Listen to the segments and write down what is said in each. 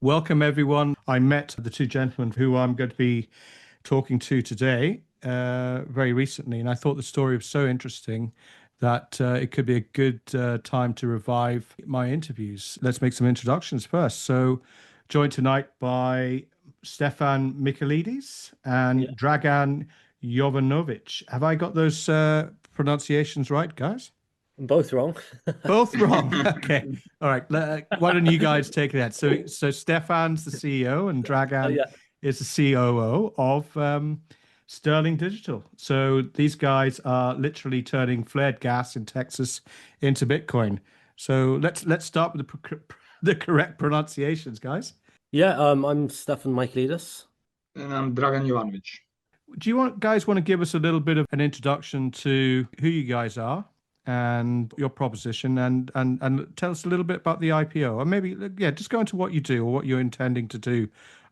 Welcome, everyone. I met the two gentlemen who I'm going to be talking to today very recently, and I thought the story was so interesting that it could be a good time to revive my interviews. Let's make some introductions first. So, joined tonight by Stefan Michaelides and Yeah, Dragan Jovanovic. Have I got those pronunciations right, guys? both wrong. Both wrong. Okay. All right. Why don't you guys take that? So Stefan's the CEO and Dragan Yeah, is the COO of Sterling Digital. So these guys are literally turning flared gas in Texas into Bitcoin. So let's start with the correct pronunciations, guys. yeah. I'm Stefan Michaelides. And I'm Dragan Jovanovic. Do you guys want to give us a little bit of an introduction to who you guys are and your proposition and tell us a little bit about the IPO, or maybe yeah, just go into what you do or what you're intending to do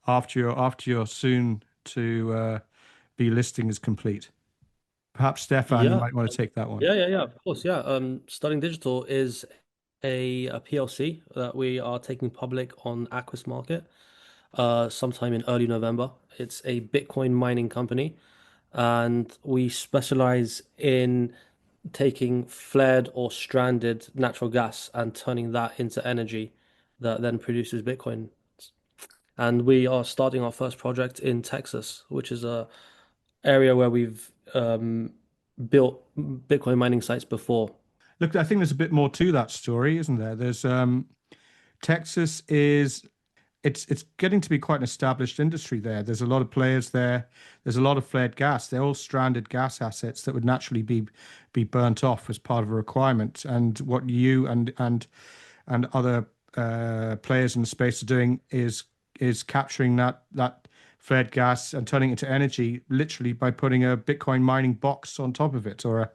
after your soon to be listing is complete. Perhaps Stefan, you Yeah, might want to take that one. yeah. Of course, yeah. Sterling Digital is a PLC that we are taking public on Aquis Market, sometime in early November. It's a Bitcoin mining company, and we specialize in taking flared or stranded natural gas and turning that into energy that then produces Bitcoin. And we are starting our first project in Texas, which is a area where we've built Bitcoin mining sites before. Look, I think there's a bit more to that story, isn't there? There's Texas is it's getting to be quite an established industry there. There's a lot of players there. There's a lot of flared gas. They're all stranded gas assets that would naturally be burnt off as part of a requirement. And what you and other players in the space are doing is capturing that flared gas and turning it into energy, literally by putting a Bitcoin mining box on top of it, or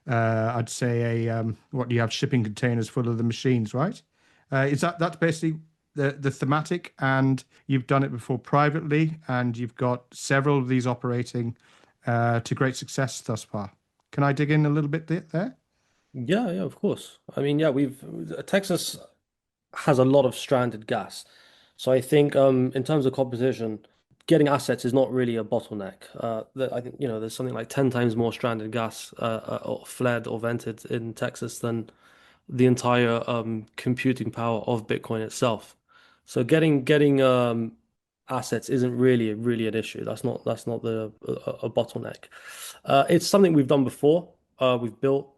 I'd say a what you have shipping containers full of the machines, right? Is that's basically the thematic, and you've done it before privately, and you've got several of these operating to great success thus far. Can I dig in a little bit there? Yeah, of course. I mean, yeah, we've Texas has a lot of stranded gas. So I think in terms of competition, getting assets is not really a bottleneck. I think there's something like 10 times more stranded gas or flared or vented in Texas than the entire computing power of Bitcoin itself. So getting assets isn't really an issue. That's not a bottleneck. It's something we've done before. We've built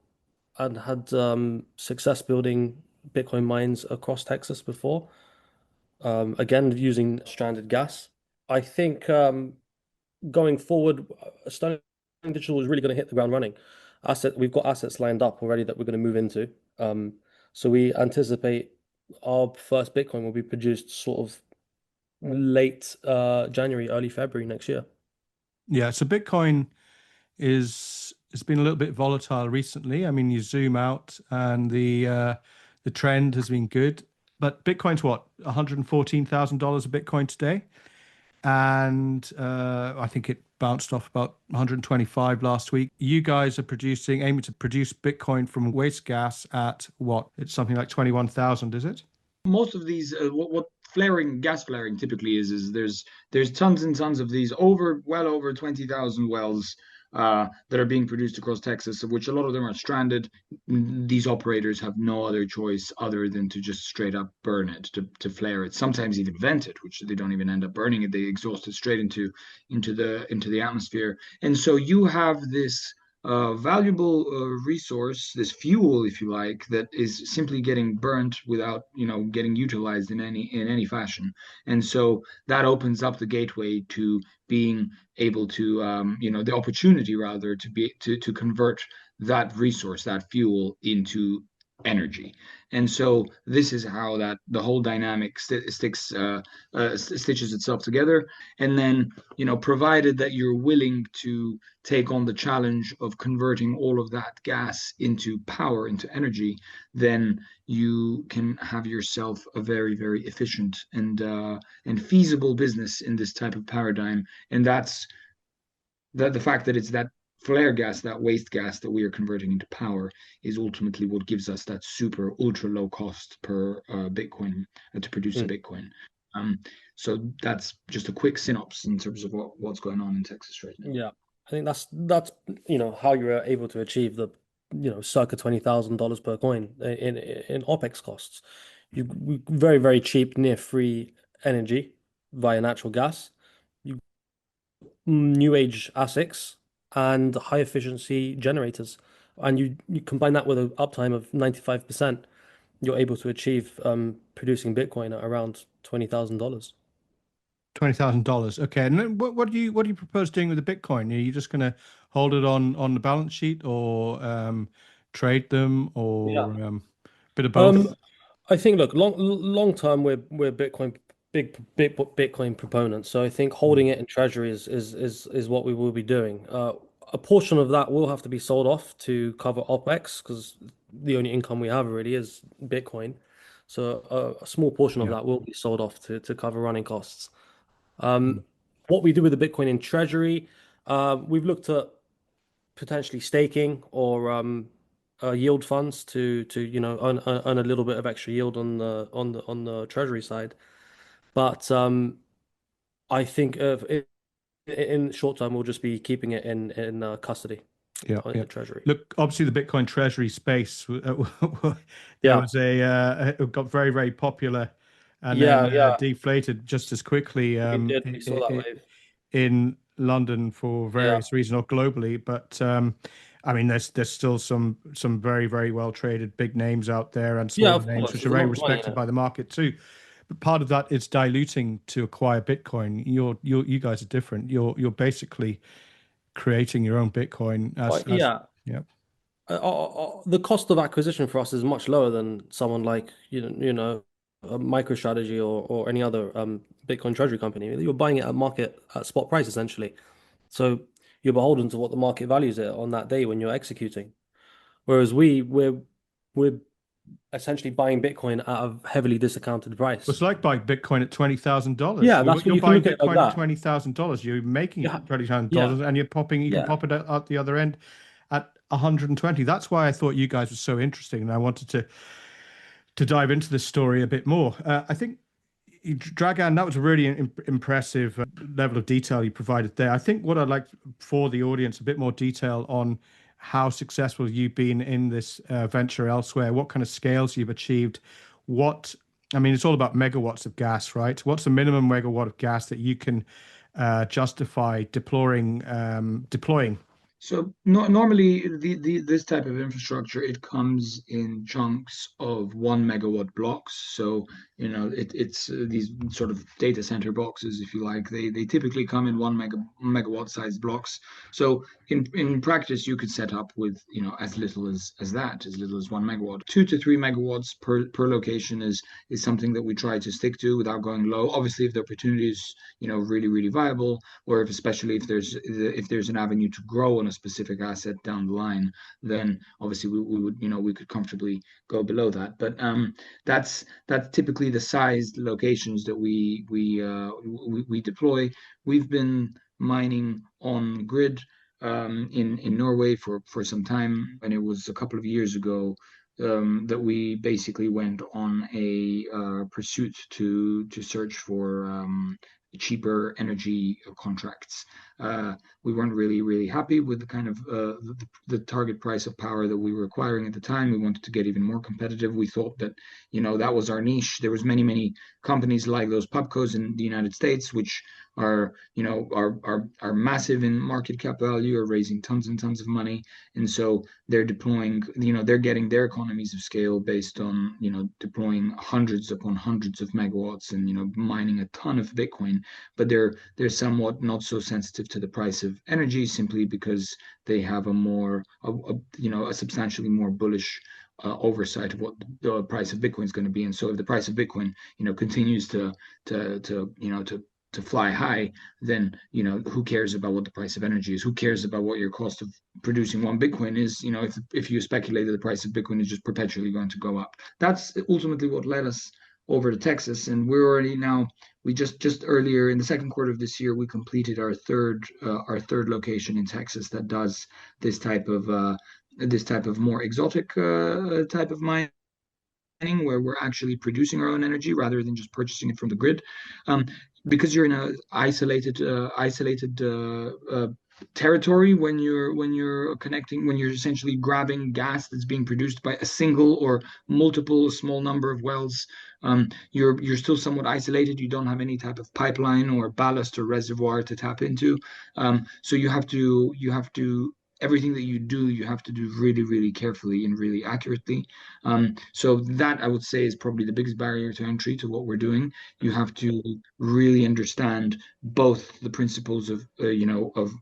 and had success building Bitcoin mines across Texas before. Again, using stranded gas. I think going forward, Sterling Digital is really going to hit the ground running. We've got assets lined up already that we're going to move into. So we anticipate our first Bitcoin will be produced sort of late January, early February next year. Yeah, so Bitcoin is it's been a little bit volatile recently. I mean, you zoom out and the trend has been good, but Bitcoin's what, $114,000 a Bitcoin today, and I think it bounced off about 125 last week. You guys are aiming to produce Bitcoin from waste gas at what? It's something like 21,000, is it? Most of these, what gas flaring typically is there's tons and tons of these well over 20,000 wells that are being produced across Texas, of which a lot of them are stranded. These operators have no other choice other than to just straight up burn it, to flare it, sometimes even vent it, which they don't even end up burning it. They exhaust it straight into the atmosphere. And so you have this valuable resource, this fuel, if you like, that is simply getting burnt without, getting utilized in any fashion. And so that opens up the gateway to being able to, the opportunity rather to convert that resource, that fuel, into energy. And so this is how that the whole dynamic stitches itself together. And then, provided that you're willing to take on the challenge of converting all of that gas into power, into energy, then you can have yourself a very, very efficient and feasible business in this type of paradigm. And that's the fact that it's that flare gas, that waste gas that we are converting into power, is ultimately what gives us that super ultra low cost per Bitcoin to produce a Mm. Bitcoin. So that's just a quick synopsis in terms of what's going on in Texas right now. Yeah, I think that's how you're able to achieve the circa $20,000 per coin in OpEx costs. You very, very cheap near free energy via natural gas, you new age ASICs and high efficiency generators, and you combine that with an uptime of 95%, you're able to achieve producing Bitcoin at around $20,000. $20,000. Okay. And then what do you propose doing with the Bitcoin? Are you just going to hold it on the balance sheet, or trade them, or bit of both? I think, look, long term, we're big Bitcoin proponents. So I think holding it in treasury is what we will be doing. A portion of that will have to be sold off to cover OpEx, because the only income we have really is Bitcoin. So a small portion of Yeah. that will be sold off to cover running costs. What we do with the Bitcoin in treasury, we've looked at potentially staking or yield funds to earn a little bit of extra yield on the treasury side. But I think in short term we'll just be keeping it in custody Yeah, in yeah. the treasury. Look, obviously the Bitcoin treasury space, there Yeah, was it got very, very popular, and then yeah, deflated just as quickly we did. We saw that wave. in London for Yeah, various reasons, or globally. But I mean, there's still some very, very well traded big names out there, and yeah, smaller of names course. which There's are a very lot of money in respected it. by the market too. But part of that is diluting to acquire Bitcoin. You guys are different. You're basically creating your own Bitcoin as Yeah. yeah. The cost of acquisition for us is much lower than someone like a MicroStrategy or any other Bitcoin treasury company. You're buying it at spot price essentially, so you're beholden to what the market values it on that day when you're executing. Whereas we're essentially buying Bitcoin at a heavily discounted It's price. like buying Bitcoin at $20,000. Yeah, that's what You're you can buying look at it like Bitcoin at that. $20,000. You're making it Yeah, at $20,000, yeah, and you can yeah. pop it out the other end at 120. That's why I thought you guys were so interesting, and I wanted to dive into this story a bit more. I think Dragan, that was a really impressive level of detail you provided there. I think what I'd like for the audience, a bit more detail on how successful you've been in this venture elsewhere, what kind of scales you've achieved, I mean, it's all about megawatts of gas, right? What's the minimum megawatt of gas that you can justify deploying? So no, normally this type of infrastructure, it comes in chunks of 1 megawatt blocks. So it's these sort of data center boxes, if you like. They typically come in 1 megawatt size blocks. So in practice, you could set up with as little as that, as little as 1 megawatt. 2 to 3 megawatts per location is something that we try to stick to without going low. Obviously, if the opportunity is really really viable, or especially if there's an avenue to grow on a specific asset down the line, then obviously we would we could comfortably go below that. But that's typically the sized locations that we deploy. We've been mining on grid in Norway for some time, and it was a couple of years ago that we basically went on a pursuit to search for cheaper energy contracts. We weren't really happy with the kind of the target price of power that we were acquiring at the time. We wanted to get even more competitive. We thought that that was our niche. There was many companies like those pubcos in the United States, which are are massive in market cap value, are raising tons and tons of money, and so they're deploying. They're getting their economies of scale based on deploying hundreds upon hundreds of megawatts and mining a ton of Bitcoin, but they're somewhat not so sensitive to the price of energy, simply because they have a substantially more bullish oversight of what the price of Bitcoin is going to be. And so if the price of Bitcoin continues to fly high, then who cares about what the price of energy is? Who cares about what your cost of producing one Bitcoin is? If you speculate that the price of Bitcoin is just perpetually going to go up. That's ultimately what led us over to Texas, and we're already now. We just earlier in the second quarter of this year, we completed our third location in Texas that does this type of more exotic type of mine. where we're actually producing our own energy rather than just purchasing it from the grid. Um, because you're in a isolated territory when you're connecting, when you're essentially grabbing gas that's being produced by a single or multiple small number of wells. You're still somewhat isolated. You don't have any type of pipeline or ballast or reservoir to tap into. So you have to everything that you do, you have to do really, really carefully and really accurately. So that I would say is probably the biggest barrier to entry to what we're doing. You have to really understand both the principles of of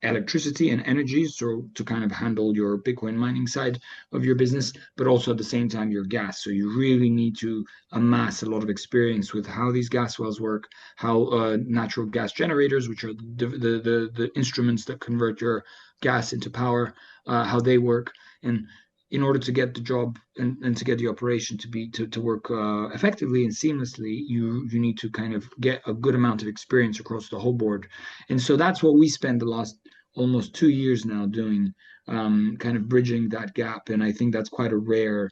electricity and energy, so to kind of handle your Bitcoin mining side of your business, but also at the same time your gas. So you really need to amass a lot of experience with how these gas wells work, how natural gas generators, which are the instruments that convert your gas into power, how they work, and in order to get the job and to get the operation to work effectively and seamlessly, you need to kind of get a good amount of experience across the whole board. And so that's what we spend the last almost 2 years now doing, kind of bridging that gap. And I think that's quite a rare.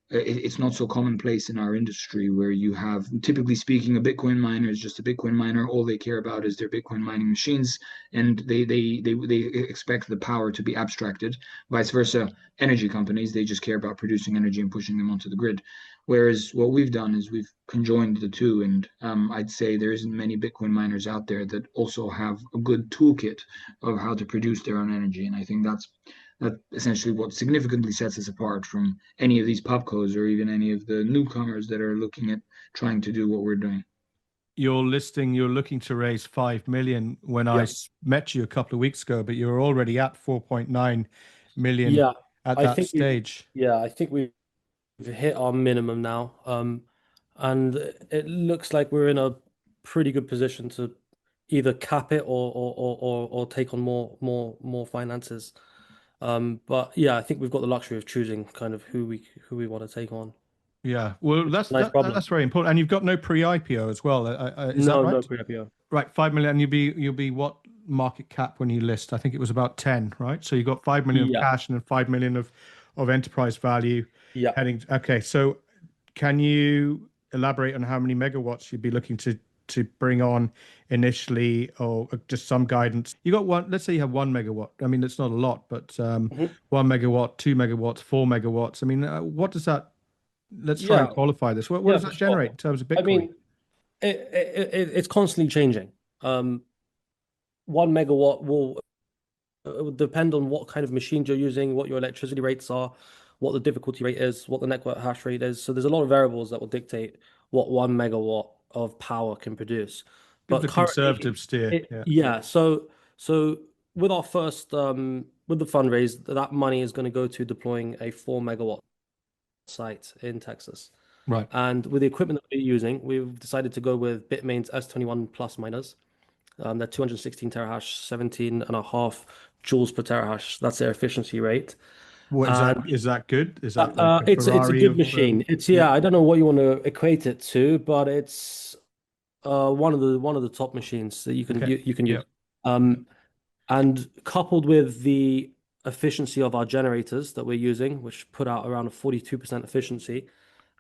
It's not so commonplace in our industry where you have, typically speaking, a Bitcoin miner is just a Bitcoin miner. All they care about is their Bitcoin mining machines, and they expect the power to be abstracted. Vice versa, energy companies, they just care about producing energy and pushing them onto the grid. Whereas what we've done is we've conjoined the two, and I'd say there isn't many Bitcoin miners out there that also have a good toolkit of how to produce their own energy. And I think that's essentially what significantly sets us apart from any of these popcos or even any of the newcomers that are looking at trying to do what we're doing. You're looking to raise 5 million when I Yeah. met you a couple of weeks ago, but you're already at 4.9 million Yeah, at I that think we stage. I think we've hit our minimum now. And it looks like we're in a pretty good position to either cap it or take on more finances. But yeah, I think we've got the luxury of choosing kind of who we want to take on. Yeah, well, It's a nice problem. that's very important. And you've got no pre-IPO as well. Is that No, right? no pre-IPO. Right, 5 million. And you'll be what market cap when you list? I think it was about 10, right? So you got 5 million of Yeah, cash and then 5 million of enterprise value yeah. heading. Okay, so can you elaborate on how many megawatts you'd be looking to bring on initially, or just some guidance? You got one. Let's say you have 1 megawatt. I mean, it's not a lot, but Mhm. 1 megawatt, 2 megawatts, 4 megawatts. I mean, what does that? Let's try and Yeah, qualify this. What yeah, does for that generate sure. in terms of I Bitcoin? mean, it's constantly changing. 1 megawatt will it would depend on what kind of machines you're using, what your electricity rates are, what the difficulty rate is, what the network hash rate is. So there's a lot of variables that will dictate what 1 megawatt of power can produce. Give But the currently, conservative steer. Yeah. yeah. So with our first with the fundraise, that money is going to go to deploying a 4 megawatt site in Texas. Right. And with the equipment that we're using, we've decided to go with Bitmain's S21 plus miners. They're 216 terahash, 17 and a half joules per terahash. That's their efficiency rate. What is that? And Is that good? Is that like a it's a Ferrari good of machine. It's yeah. yeah, I don't know what you want to equate it to, but it's one of the top machines that Okay. you can Yeah. use. And coupled with the efficiency of our generators that we're using, which put out around a 42% efficiency,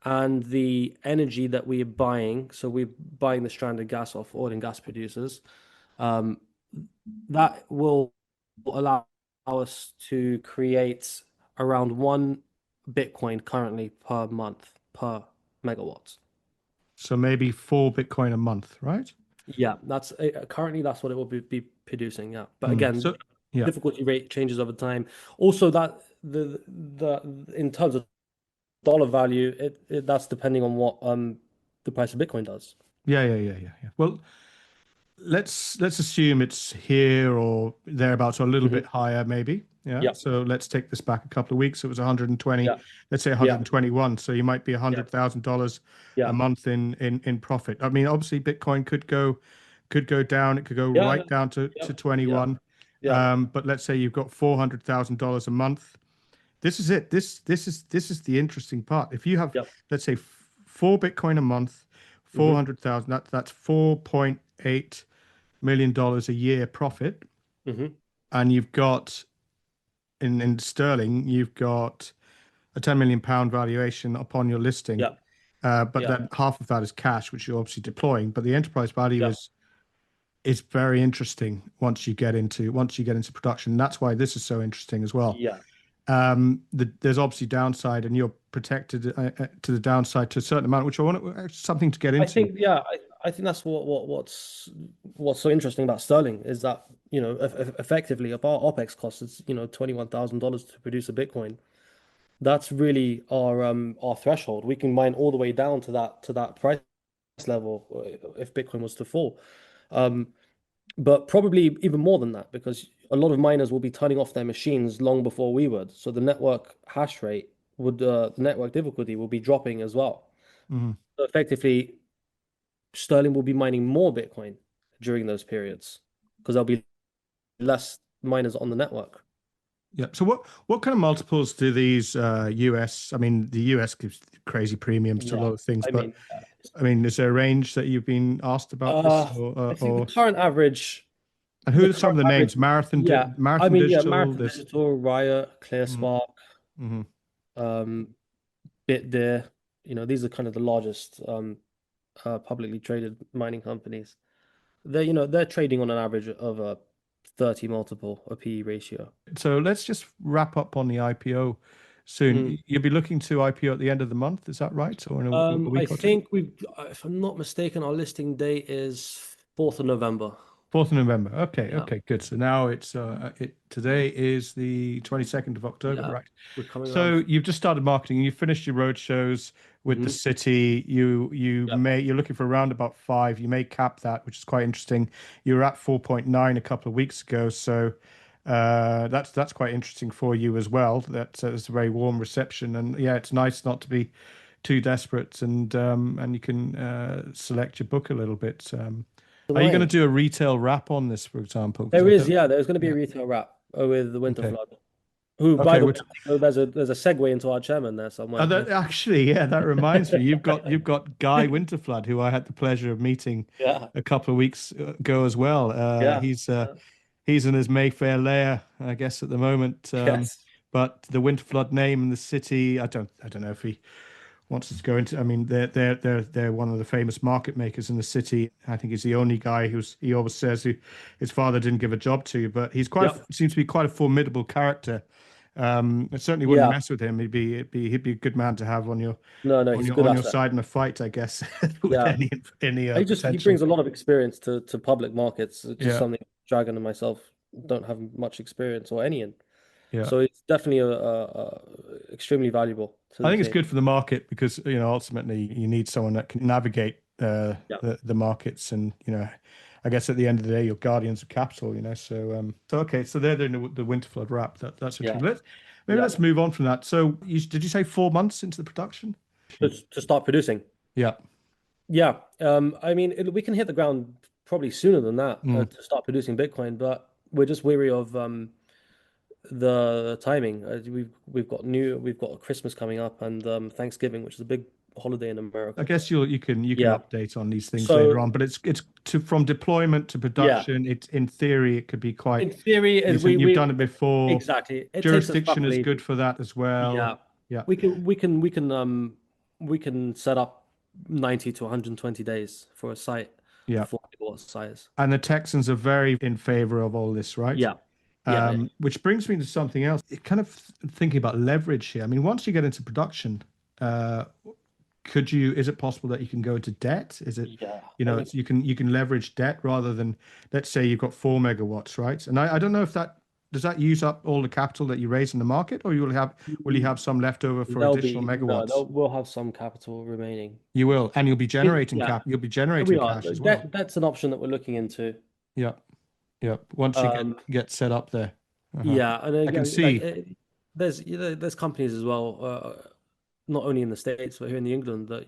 and the energy that we're buying, so we're buying the stranded gas off oil and gas producers, um, that will allow us to create around 1 Bitcoin currently per month per megawatt. So maybe 4 Bitcoin a month, right? Yeah, that's currently that's what it will be producing. Yeah, but Mm. again, So yeah. difficulty rate changes over time. Also, that the in terms of dollar value, that's depending on what the price of Bitcoin does. Yeah. Well, let's assume it's here or thereabouts, or a little Hmm. bit higher, maybe. Yeah. Yeah, So let's take this back a couple of weeks. It was 120. yeah, Let's say yeah, 121. So you might be yeah, $100,000 a yeah, month in profit. I mean, obviously, Bitcoin could go down. It could go yeah, right down to yeah, yeah, 21. yeah, But let's say you've got $400,000 a month. This is it. This is the interesting part. If you have, yeah, let's say, 4 Bitcoin a month, hmm 400,000. That's $4.8 million a year profit, hmm and you've got in sterling, you've got a 10 million pound valuation upon your listing. Yeah. But Yeah. then half of that is cash, which you're obviously deploying. But the enterprise value Yeah. is very interesting once you get into production. And that's why this is so interesting as well. Yeah. There's obviously downside, and you're protected to the downside to a certain amount, which I want something to get into. I think that's what's so interesting about Sterling is that, you know, effectively, if our OPEX cost is, you know, $21,000 to produce a Bitcoin, that's really our threshold. We can mine all the way down to that price level if Bitcoin was to fall. But probably even more than that, because a lot of miners will be turning off their machines long before we would. So the network hash rate the network difficulty will be dropping as well. Mm-hmm. So effectively, Sterling will be mining more Bitcoin during those periods because there'll be less miners on the network. Yeah. So what kind of multiples do these US? I mean, the US gives crazy premiums to a lot of things, but I mean, is there a range that you've been asked about this, I think the current average. And who are some of the names? Marathon Digital, Marathon Digital, Riot, ClearSpark, mm-hmm. BitDeer. You know, these are kind of the largest publicly traded mining companies. They're trading on an average of a 30 multiple, a PE ratio. So let's just wrap up on the IPO soon. You'll be looking to IPO at the end of the month, is that right? Or in a week or two? I think if I'm not mistaken, our listing date is 4th of November. 4th of November. Okay, Yeah. okay, good. So now it's today is the 22nd of October, Yeah, right? we're coming So around. you've just started marketing. You finished your road shows with the city. You're looking for around about 5. You may cap that, which is quite interesting. You were at 4.9 a couple of weeks ago, so that's quite interesting for you as well. That's a very warm reception, and yeah, it's nice not to be too desperate, and you can select your book a little bit. Are you going to do a retail wrap on this, for example? There's going to be a retail wrap with the Winterflood. Who, by the way, there's a segue into our chairman there somewhere. Actually, yeah, that reminds me. You've got Guy Winterflood, who I had the pleasure of meeting a couple of weeks ago as well. He's in his Mayfair lair, I guess, at the moment. Yes. But the Winterflood name and the city, I don't know if he wants us to go into. I mean, they're one of the famous market makers in the city. I think he's the only guy he always says who his father didn't give a job to, but he's seems to be quite a formidable character. I certainly wouldn't mess with him. He'd be a good man to have on your your side in a fight, I guess. With any he brings a lot of experience to public markets. It's just something Dragan and myself don't have much experience or any in. Yeah. So it's definitely extremely valuable. I think it's good for the market because ultimately you need someone that can navigate the markets, and I guess at the end of the day, you're guardians of capital, So okay, so they're doing the Winterflood wrap. That's interesting. Let's move on from that. So did you say 4 months into the production? To start producing? Yeah. Yeah. I mean, we can hit the ground probably sooner than that to start producing Bitcoin, but we're just weary of the timing. We've got Christmas coming up and Thanksgiving, which is a big holiday in America. I guess you can update on these things later on, but it's from deployment to production. It's in theory it could be quite. In theory, you've done it before. Exactly. Jurisdiction is good for that as well. Yeah. Yeah. We can set up 90 to 120 days for a site. 4 gigawatt size. And the Texans are very in favor of all this, right? Yeah. Which brings me to something else. Kind of thinking about leverage here. I mean, once you get into production, is it possible that you can go into debt? Is it, you can leverage debt rather than, let's say you've got 4 megawatts, right? And I don't know if does that use up all the capital that you raise in the market, or will you have some left over for additional megawatts? No, we'll have some capital remaining. You will, and you'll be generating you'll be generating cash as well. That's an option that we're looking into. Yeah. Yeah. Once you get set up there. Yeah, and again, I can see there's companies as well, not only in the States but here in England that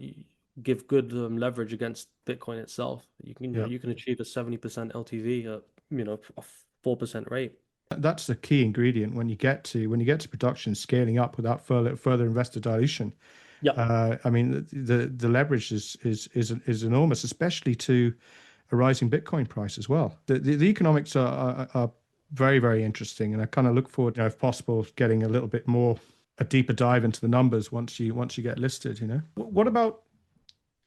give good leverage against Bitcoin itself. You can achieve a 70% LTV at a 4% rate. That's the key ingredient when you get to production, scaling up without further investor dilution. Yeah. I mean the leverage is enormous, especially to a rising Bitcoin price as well. The economics are very, very interesting, and I kind of look forward, if possible, getting a little bit more a deeper dive into the numbers once you get listed. What about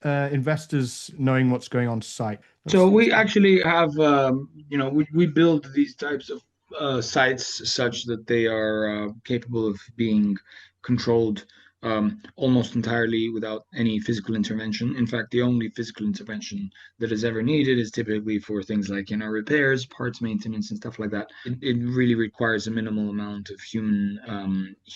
investors knowing what's going on site? So we actually have, we build these types of sites such that they are capable of being controlled almost entirely without any physical intervention. In fact, the only physical intervention that is ever needed is typically for things like, repairs, parts maintenance, and stuff like that. It really requires a minimal amount of human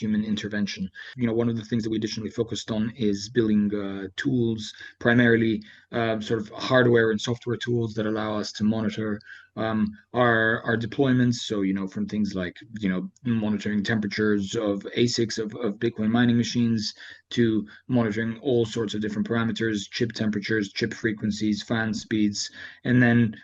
intervention. One of the things that we additionally focused on is building tools, primarily sort of hardware and software tools that allow us to monitor our deployments. So, from things like, monitoring temperatures of ASICs of Bitcoin mining machines to monitoring all sorts of different parameters, chip temperatures, chip frequencies, fan speeds. And then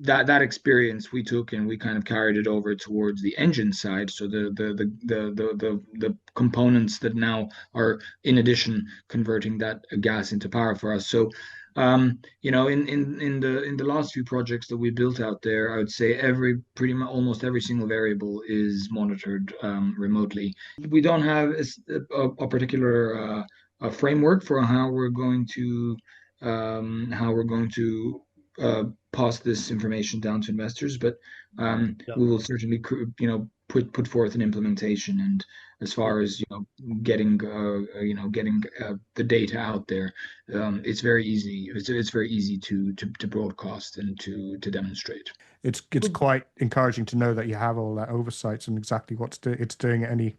that experience we took and we kind of carried it over towards the engine side. So the components that now are in addition converting that gas into power for us. So in the last few projects that we built out there, I would say pretty much almost every single variable is monitored remotely. We don't have a particular framework for how we're going to pass this information down to investors, but we will certainly put forth an implementation. And as far as getting the data out there, it's very easy. It's very easy to broadcast and to demonstrate. It's quite encouraging to know that you have all that oversight and exactly what it's doing at any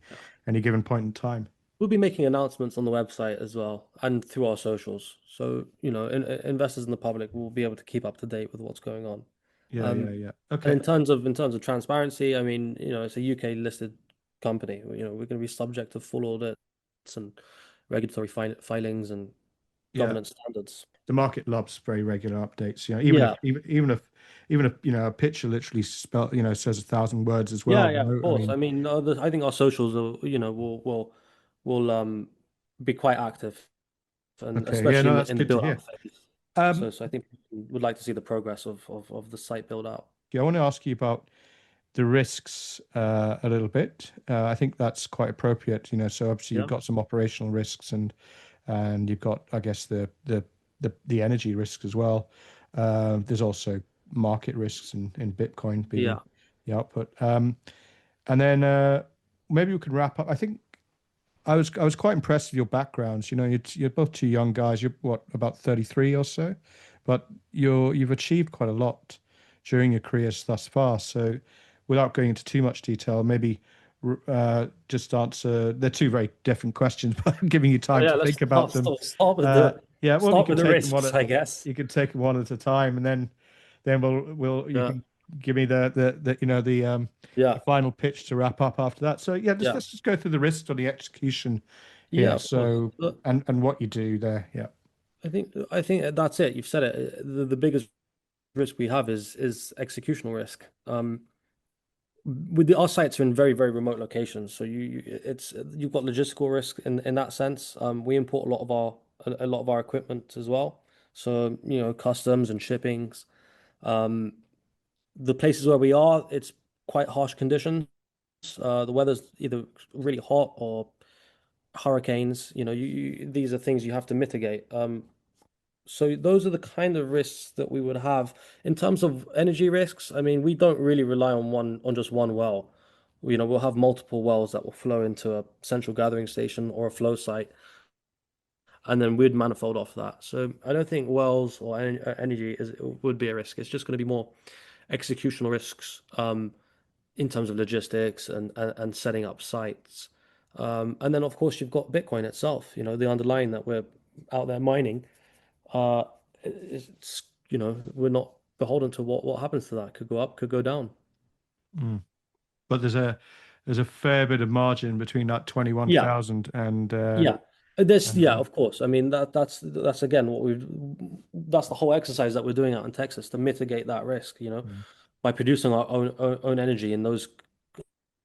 given point in time. We'll be making announcements on the website as well and through our socials. So, investors in the public will be able to keep up to date with what's going on. Yeah. And Okay. in terms of transparency, I mean, it's a UK listed company. We're going to be subject to full audits and regulatory filings and governance standards. The market loves very regular updates. Even if a picture literally says 1,000 words as well. Yeah, of course. I mean, I think our socials will be quite active, and Okay. especially That's in the good to build-out hear. phase. So I think we would like to see the progress of the site build-out. Yeah, I want to ask you about the risks a little bit. I think that's quite appropriate. So obviously you've got some operational risks and you've got, I guess, the energy risks as well. There's also market risks in Bitcoin being the output. And then maybe we could wrap up. I think I was quite impressed with your backgrounds. You're both two young guys. You're what, about 33 or so, but you've achieved quite a lot during your careers thus far. So without going into too much detail, maybe just answer. They're two very different questions, but I'm giving you time to think about them. Start with the risks, I guess. You can take one at a time, and then you can give me the final pitch to wrap up after that. So let's just go through the risks or the execution here. So and what you do there. Yeah. I think that's it. You've said it. The biggest risk we have is executional risk. Our sites are in very, very remote locations, so you've got logistical risk in that sense. We import a lot of our equipment as well, so customs and shippings. The places where we are, it's quite harsh conditions. The weather's either really hot or hurricanes. These are things you have to mitigate. So those are the kind of risks that we would have. In terms of energy risks, I mean, we don't really rely on just one well. We'll have multiple wells that will flow into a central gathering station or a flow site, and then we'd manifold off that. So I don't think wells or energy would be a risk. It's just going to be more executional risks in terms of logistics and setting up sites. And then, of course, you've got Bitcoin itself, the underlying that we're out there mining. It's we're not beholden to what happens to that. Could go up, could go down. But there's a fair bit of margin between that 21,000 and of course. I mean that's again that's the whole exercise that we're doing out in Texas to mitigate that risk. By producing our own energy in those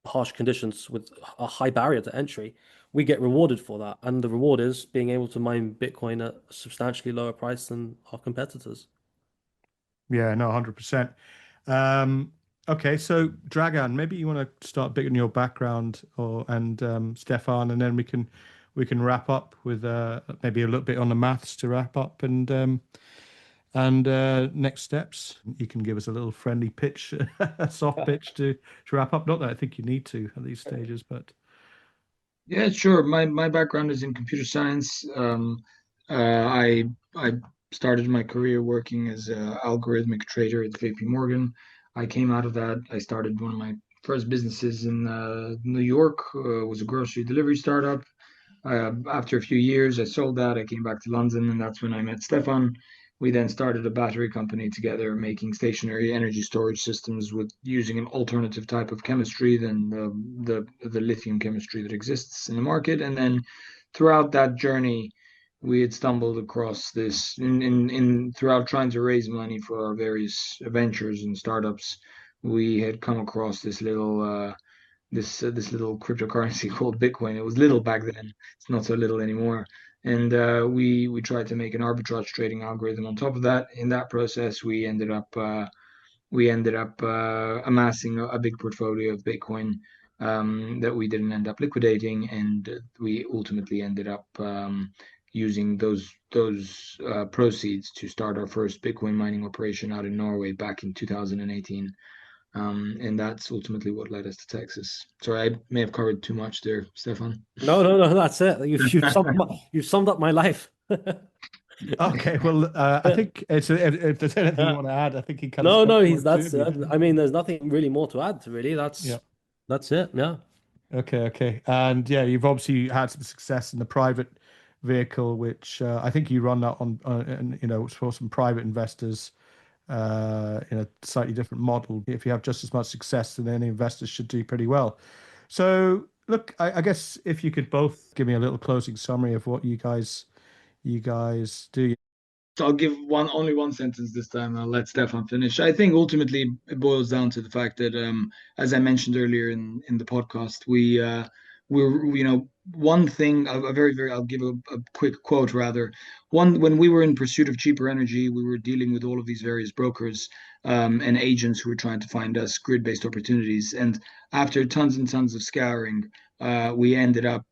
harsh conditions with a high barrier to entry, we get rewarded for that, and the reward is being able to mine Bitcoin at a substantially lower price than our competitors. Yeah, no, 100%. Okay, so Dragan, maybe you want to start a bit on your background, and Stefan, and then we can wrap up with maybe a little bit on the maths to wrap up, and next steps. You can give us a little friendly pitch, a soft pitch to wrap up. Not that I think you need to at these stages, but Yeah, sure. My background is in computer science. I started my career working as an algorithmic trader at JP Morgan. I came out of that. I started one of my first businesses in New York. Was a grocery delivery startup. After a few years, I sold that. I came back to London, and that's when I met Stefan. We then started a battery company together, making stationary energy storage systems with using an alternative type of chemistry than the lithium chemistry that exists in the market. And then throughout that journey, we had stumbled across this in throughout trying to raise money for our various ventures and startups. We had come across this little cryptocurrency called Bitcoin. It was little back then. It's not so little anymore. And we tried to make an arbitrage trading algorithm on top of that. In that process, we ended up amassing a big portfolio of Bitcoin that we didn't end up liquidating, and we ultimately ended up using those proceeds to start our first Bitcoin mining operation out in Norway back in 2018. And that's ultimately what led us to Texas. Sorry, I may have covered too much there, Stefan. No, no, no, that's it. You've summed up my life. okay. Well, I think if there's anything you Yeah. want to add, I think he kind of No, spoke no, to he's it too. that's I mean, there's nothing really more to add, really. Yeah. That's it. Yeah. Okay, okay. And yeah, you've obviously had some success in the private vehicle, which I think you run that on, for some private investors in a slightly different model. If you have just as much success, then any investors should do pretty well. So, look, I guess if you could both give me a little closing summary of what you guys do. So I'll give only one sentence this time. I'll let Stefan finish. I think ultimately it boils down to the fact that, as I mentioned earlier in the podcast, we're one thing a very I'll give a quick quote rather. One when we were in pursuit of cheaper energy, we were dealing with all of these various brokers and agents who were trying to find us grid-based opportunities. And after tons and tons of scouring, we ended up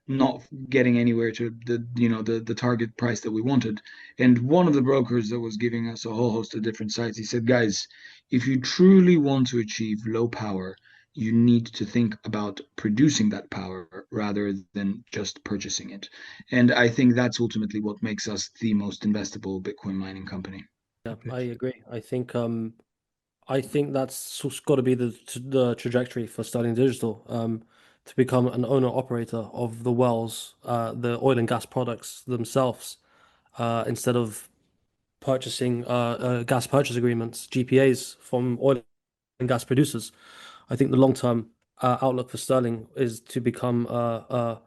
not getting anywhere to the target price that we wanted. And one of the brokers that was giving us a whole host of different sites, he said, guys, if you truly want to achieve low power, you need to think about producing that power rather than just purchasing it. And I think that's ultimately what makes us the most investable Bitcoin mining company. Yeah, I agree. I think that's got to be the trajectory for Sterling Digital, to become an owner operator of the wells, the oil and gas products themselves, instead of purchasing gas purchase agreements, GPAs from oil and gas producers. I think the long-term outlook for Sterling is to become a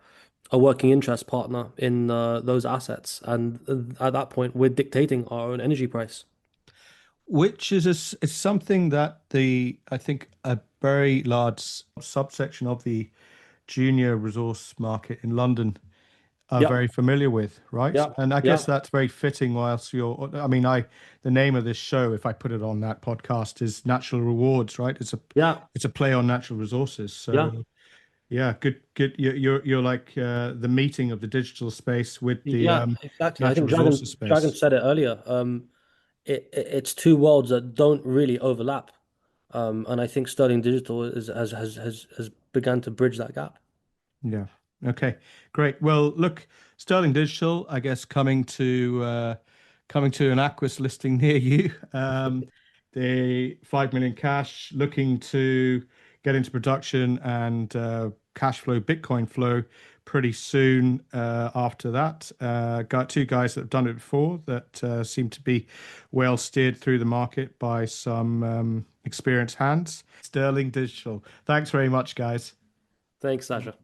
working interest partner in those assets, and at that point, we're dictating our own energy price. Which is something that I think a very large subsection of the junior resource market in London are Yeah, very familiar with, right? yeah, And I guess yeah, that's very fitting whilst I mean, the name of this show, if I put it on that podcast, is Natural Rewards, right? yeah, It's a play on natural resources. yeah, So yeah, good. You're like the meeting of the digital space with the yeah, exactly. I natural think resources Dragan space. said it earlier. It's two worlds that don't really overlap. And I think Sterling Digital has begun to bridge that gap. Yeah. Okay. Great. Well, look, Sterling Digital, I guess coming to an Aquis listing near you. The 5 million cash, looking to get into production and cash flow, Bitcoin flow pretty soon after that. Got two guys that have done it before that seem to be well steered through the market by some experienced hands. Sterling Digital. Thanks very much, guys. Thanks, Sasha.